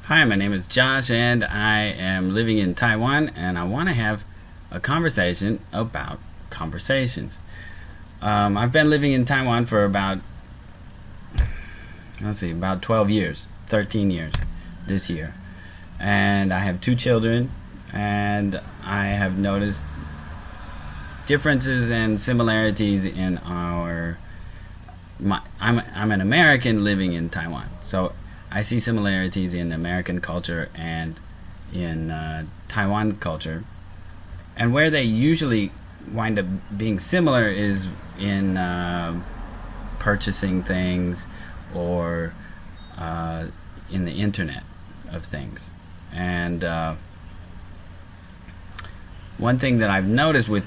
Hi, my name is Josh, and I am living in Taiwan, and I want to have a conversation about conversations. I've been living in Taiwan for about 12 years, 13 years this year. And I have two children, and I have noticed differences and similarities in I'm an American living in Taiwan, so I see similarities in American culture and in Taiwan culture. And where they usually wind up being similar is in purchasing things or in the internet of things. And one thing that I've noticed with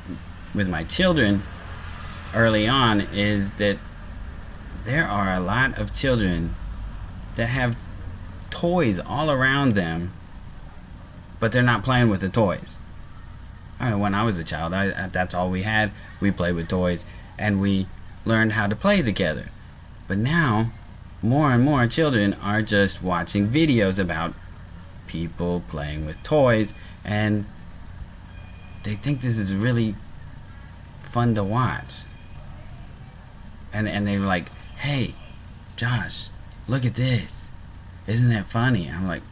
my children early on is that there are a lot of children that have toys all around them, but they're not playing with the toys. I mean, when I was a child, that's all we had. We played with toys, and we learned how to play together. But now, more and more children are just watching videos about people playing with toys, and they think this is really fun to watch. And they're like, "Hey, Josh, look at this. Isn't that funny?" I'm like,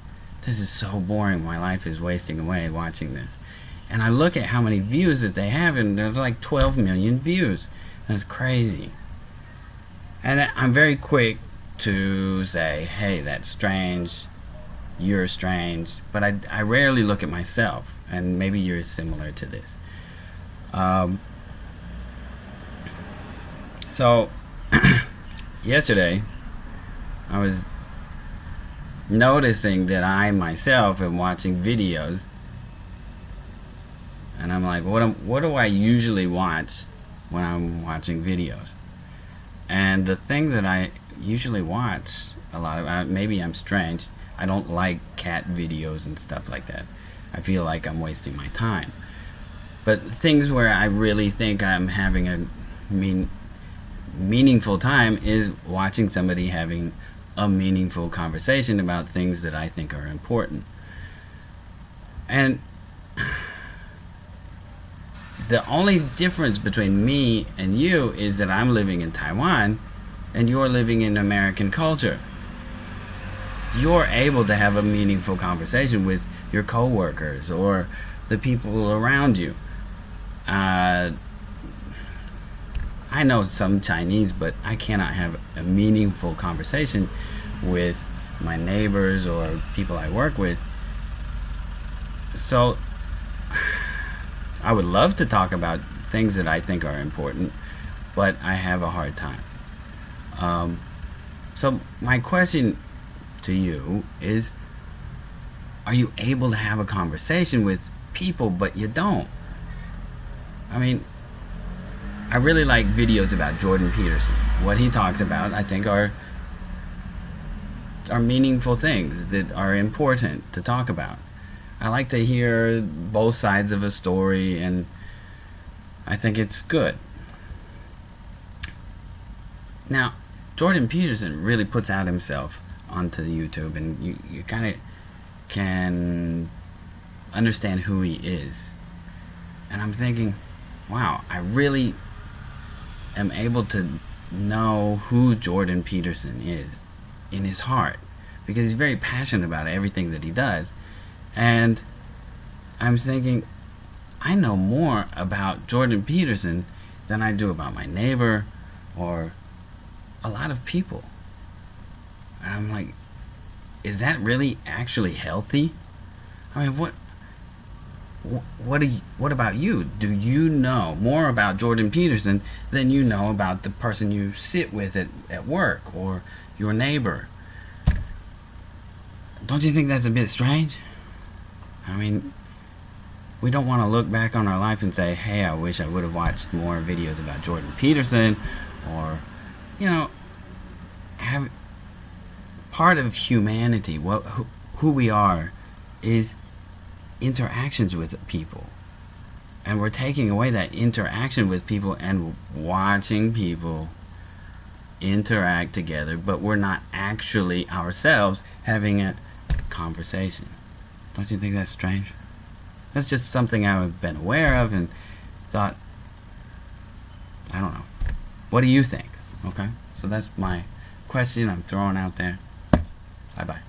this is so boring. My life is wasting away watching this. And I look at how many views that they have, and there's like 12 million views. That's crazy. And I'm very quick to say, hey, that's strange. You're strange. But I rarely look at myself. And maybe you're similar to this. So, yesterday, I was noticing that I myself am watching videos, and I'm like, what do I usually watch when I'm watching videos? And the thing that I usually watch a lot of, maybe I'm strange, I don't like cat videos and stuff like that. I feel like I'm wasting my time. But things where I really think I'm having a meaningful time is watching somebody having a meaningful conversation about things that I think are important. And the only difference between me and you is that I'm living in Taiwan and you're living in American culture. You're able to have a meaningful conversation with your coworkers or the people around you. I know some Chinese, but I cannot have a meaningful conversation with my neighbors or people I work with. So I would love to talk about things that I think are important, but I have a hard time. So my question to you is, are you able to have a conversation with people but you don't? I mean, I really like videos about Jordan Peterson. What he talks about, I think, are meaningful things that are important to talk about. I like to hear both sides of a story, and I think it's good. Now, Jordan Peterson really puts out himself onto YouTube, and you kind of can understand who he is. And I'm thinking, wow, I really am able to know who Jordan Peterson is in his heart, because he's very passionate about everything that he does. And I'm thinking, I know more about Jordan Peterson than I do about my neighbor or a lot of people. And I'm like, is that really actually healthy? I mean, what about you? Do you know more about Jordan Peterson than you know about the person you sit with at work or your neighbor? Don't you think that's a bit strange? I mean, we don't want to look back on our life and say, hey, I wish I would have watched more videos about Jordan Peterson, or, have part of humanity, who we are, is interactions with people. And we're taking away that interaction with people and watching people interact together, but we're not actually ourselves having a conversation. Don't you think that's strange? That's just something I've been aware of and thought, I don't know. What do you think? Okay? So that's my question I'm throwing out there. Bye-bye.